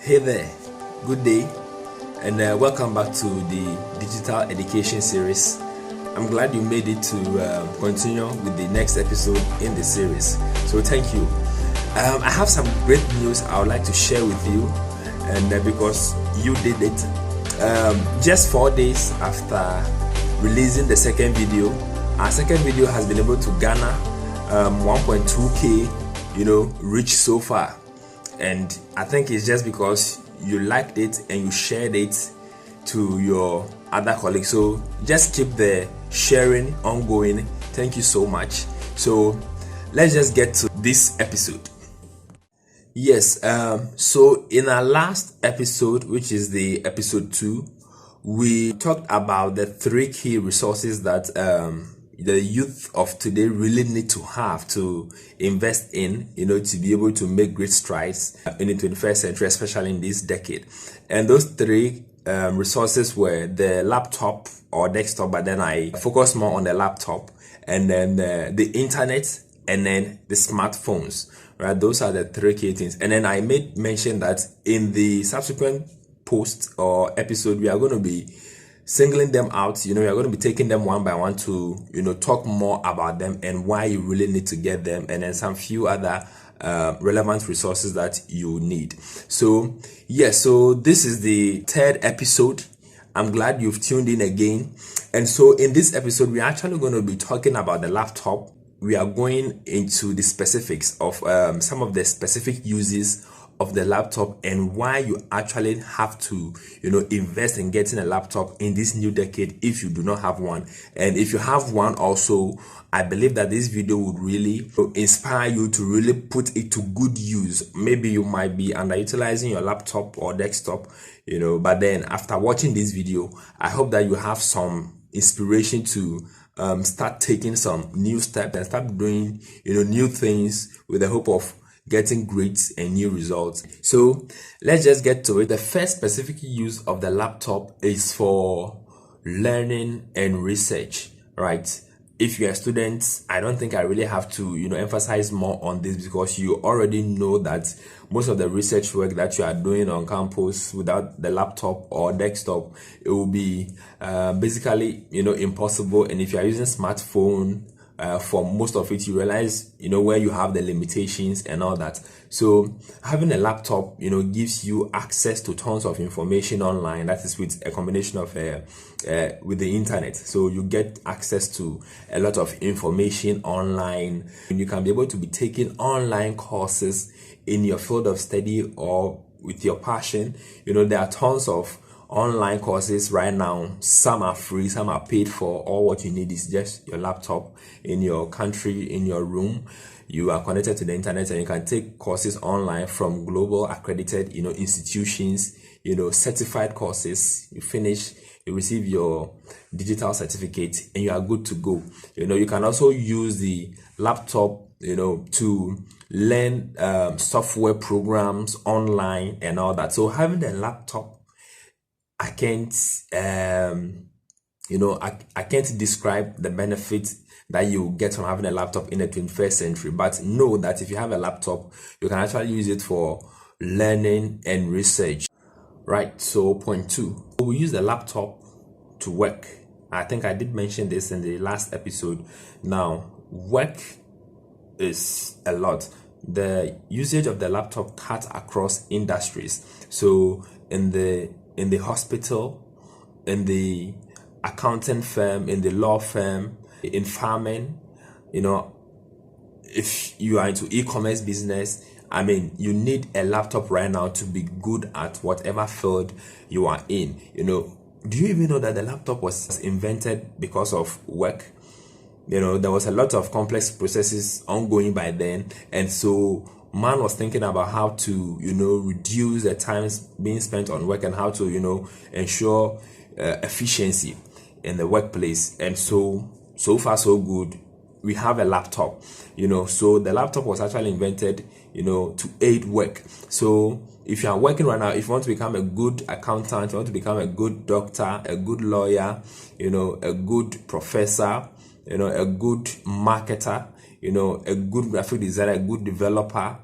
Hey there, good day, and welcome back to the digital education series. I'm glad you made it to continue with the next episode in the series. So thank you. I have some great news I would like to share with you, and because you did it, just 4 days after releasing the second video, our second video has been able to garner 1.2k, reach so far. And I think it's just because you liked it and you shared it to your other colleagues. So just keep the sharing ongoing. Thank you so much. So let's just get to this episode. Yes, so in our last episode, which is the episode 2, we talked about the 3 key resources that the youth of today really need to have to invest in, to be able to make great strides in the 21st century, especially in this decade. And those 3 resources were the laptop or desktop, but then I focus more on the laptop, and then the internet, and then the smartphones, right? Those are the 3 key things. And then I made mention that in the subsequent post or episode, we are going to be singling them out. We are going to be taking them one by one to talk more about them and why you really need to get them, and then some few other relevant resources that you need. So so this is the 3rd episode. I'm glad you've tuned in again. And so in this episode, we're actually going to be talking about the laptop. We are going into the specifics of some of the specific uses of the laptop and why you actually have to invest in getting a laptop in this new decade if you do not have one. And if you have one also, I believe that this video would really inspire you to really put it to good use. Maybe you might be underutilizing your laptop or desktop, but then after watching this video, I hope that you have some inspiration to start taking some new steps and start doing new things with the hope of getting great and new results. So let's just get to it. The first specific use of the laptop is for learning and research, right? If you're a student, I don't think I really have to emphasize more on this, because you already know that most of the research work that you are doing on campus without the laptop or desktop, it will be basically impossible. And if you are using smartphone for most of it, you realize where you have the limitations and all that. So having a laptop gives you access to tons of information online. That is with a combination of with the internet. So you get access to a lot of information online, and you can be able to be taking online courses in your field of study or with your passion. There are tons of online courses right now. Some are free, some are paid for. All what you need is just your laptop in your country, in your room. You are connected to the internet and you can take courses online from global accredited institutions, certified courses. You finish, you receive your digital certificate, and you are good to go. You can also use the laptop to learn software programs online and all that. So having a laptop, I can't I can't describe the benefits that you get from having a laptop in the 21st century. But know that if you have a laptop, you can actually use it for learning and research, right? So point 2, we use the laptop to work. I think I did mention this in the last episode. Now, work is a lot. The usage of the laptop cuts across industries. So in the hospital, in the accounting firm, in the law firm, in farming, if you are into e-commerce business, you need a laptop right now to be good at whatever field you are in. Do you even know that the laptop was invented because of work? There was a lot of complex processes ongoing by then, and so man was thinking about how to reduce the times being spent on work and how to ensure efficiency in the workplace. And so far so good, we have a laptop. So the laptop was actually invented to aid work. So if you are working right now, if you want to become a good accountant, you want to become a good doctor, a good lawyer, a good professor, a good marketer, a good graphic designer, a good developer,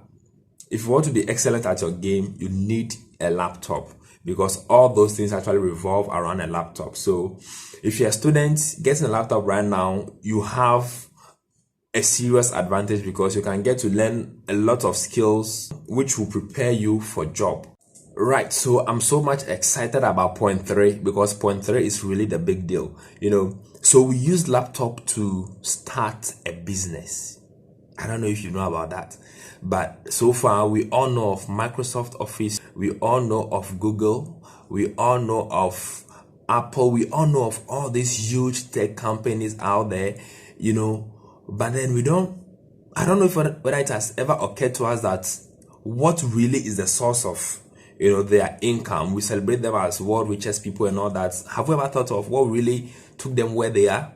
if you want to be excellent at your game, you need a laptop, because all those things actually revolve around a laptop. So if you're a student getting a laptop right now, you have a serious advantage, because you can get to learn a lot of skills which will prepare you for job. Right, so I'm so much excited about point 3, because point 3 is really the big deal. So we use laptop to start a business. I don't know if you know about that, but so far we all know of Microsoft Office, we all know of Google, we all know of Apple, we all know of all these huge tech companies out there, but then I don't know whether it has ever occurred to us that what really is the source of their income. We celebrate them as world richest people and all that. Have we ever thought of what really took them where they are?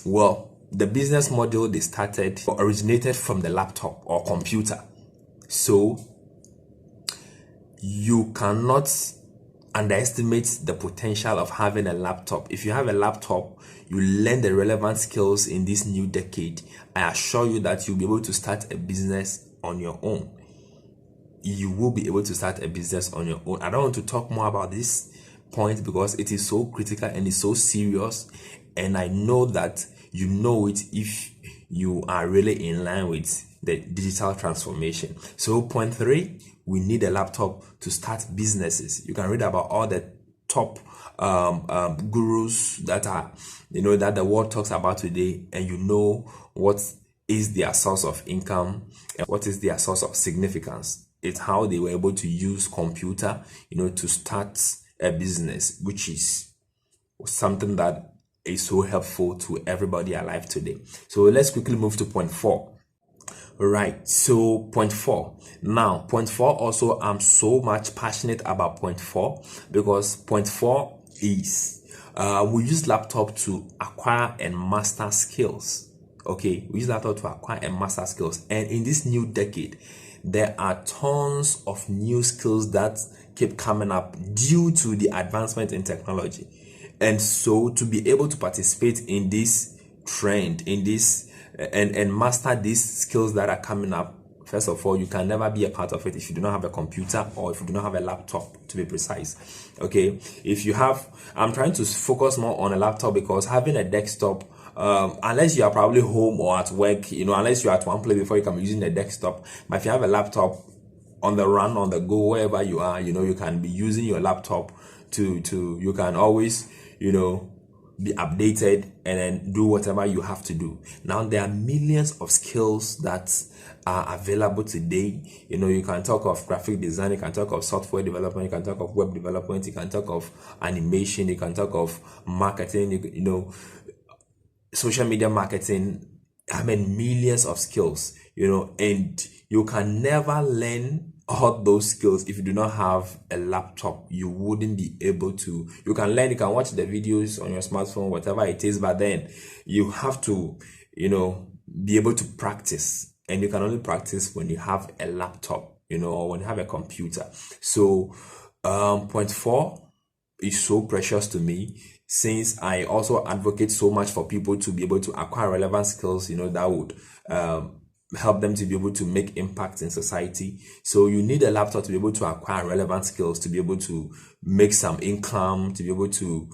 Well, the business model they started originated from the laptop or computer. So you cannot underestimate the potential of having a laptop. If you have a laptop, you learn the relevant skills in this new decade. I assure you that you'll be able to start a business on your own. You will be able to start a business on your own. I don't want to talk more about this point because it is so critical and it's so serious, and I know that you know it if you are really in line with the digital transformation. So point 3, we need a laptop to start businesses. You can read about all the top gurus that are that the world talks about today, and what is their source of income and what is their source of significance. It's how they were able to use computer to start a business, which is something that is so helpful to everybody alive today. So let's quickly move to point 4. Right, so point 4. Now, point 4 also, I'm so much passionate about point 4, because point 4 is we use laptop to acquire and master skills. Okay, we use laptop to acquire and master skills, and in this new decade, there are tons of new skills that keep coming up due to the advancement in technology. And so to be able to participate in this trend, in this and master these skills that are coming up, first of all, you can never be a part of it if you do not have a computer, or if you do not have a laptop, to be precise. Okay, I'm trying to focus more on a laptop, because having a desktop, unless you are probably home or at work, unless you're at one place before you can be using a desktop. But if you have a laptop on the run, on the go, wherever you are, you can be using your laptop to you can always, be updated and then do whatever you have to do. Now, there are millions of skills that are available today. You can talk of graphic design, you can talk of software development, you can talk of web development, you can talk of animation, you can talk of marketing, social media marketing. I mean, millions of skills, and you can never learn all those skills if you do not have a laptop. You wouldn't be able to. You can learn, you can watch the videos on your smartphone, whatever it is, but then you have to, be able to practice, and you can only practice when you have a laptop, or when you have a computer. So, point 4 is so precious to me, since I also advocate so much for people to be able to acquire relevant skills, that would help them to be able to make impact in society. So you need a laptop to be able to acquire relevant skills, to be able to make some income, to be able to,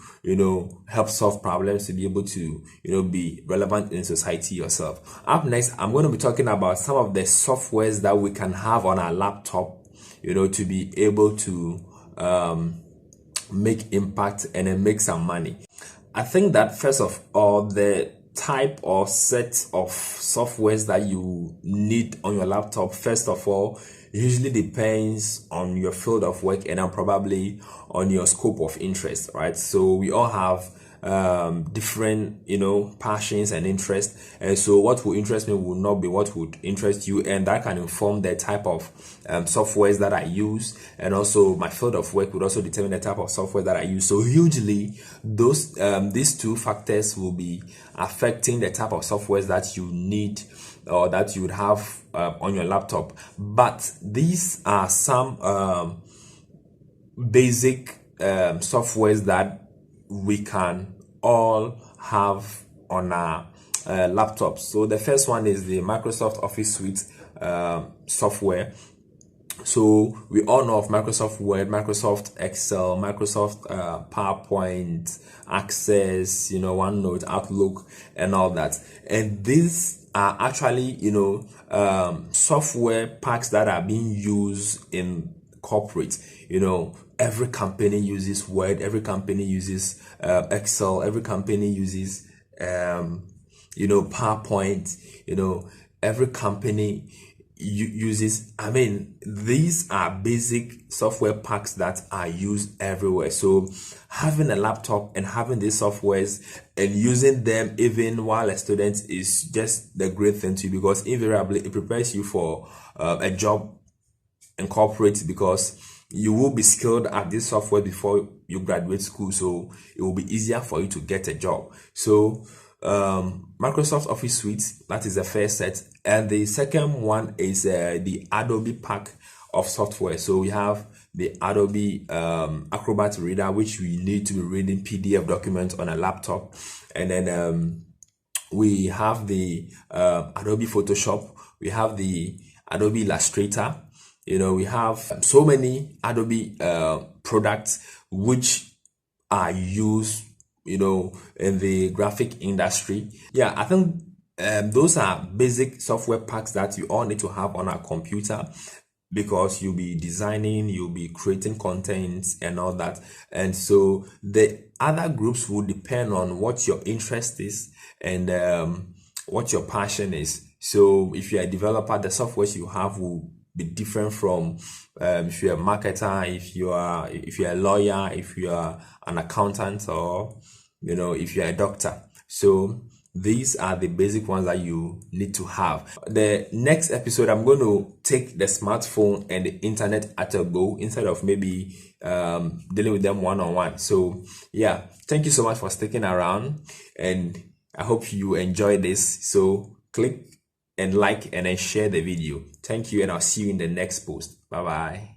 help solve problems, to be able to, be relevant in society yourself. Up next, I'm going to be talking about some of the softwares that we can have on our laptop, to be able to make impact and then make some money. I think that first of all, the type or set of softwares that you need on your laptop, first of all, usually depends on your field of work and then probably on your scope of interest, right? So we all have different passions and interests, and so what will interest me will not be what would interest you, and that can inform the type of softwares that I use, and also my field of work would also determine the type of software that I use. So hugely these two factors will be affecting the type of softwares that you need or that you would have on your laptop. But these are some basic softwares that we can all have on our laptops. So the first one is the Microsoft Office Suite software, So we all know of Microsoft Word, Microsoft Excel, Microsoft PowerPoint, Access, OneNote, Outlook, and all that. And these are actually, software packs that are being used in corporate. Every company uses Word, every company uses Excel, every company uses PowerPoint. Every company uses, these are basic software packs that are used everywhere. So having a laptop and having these softwares and using them even while a student is just the great thing to you, because invariably it prepares you for a job in corporate, because you will be skilled at this software before you graduate school, so it will be easier for you to get a job. So Microsoft Office Suite, that is the first set, and the second one is the Adobe pack of software. So we have the Adobe Acrobat Reader, which we need to be reading PDF documents on a laptop, and then we have the Adobe Photoshop, we have the Adobe Illustrator. We have so many Adobe products which are used in the graphic industry. Yeah, I think those are basic software packs that you all need to have on our computer, because you'll be designing, you'll be creating content and all that. And so the other groups will depend on what your interest is and what your passion is. So if you're a developer, the softwares you have will be different from if you're a marketer, if you're a lawyer, if you are an accountant, or if you're a doctor. So these are the basic ones that you need to have. The next episode, I'm going to take the smartphone and the internet at a go, instead of maybe dealing with them one-on-one. So yeah, thank you so much for sticking around, and I hope you enjoy this. So click and like and then share the video. Thank you, and I'll see you in the next post. Bye bye.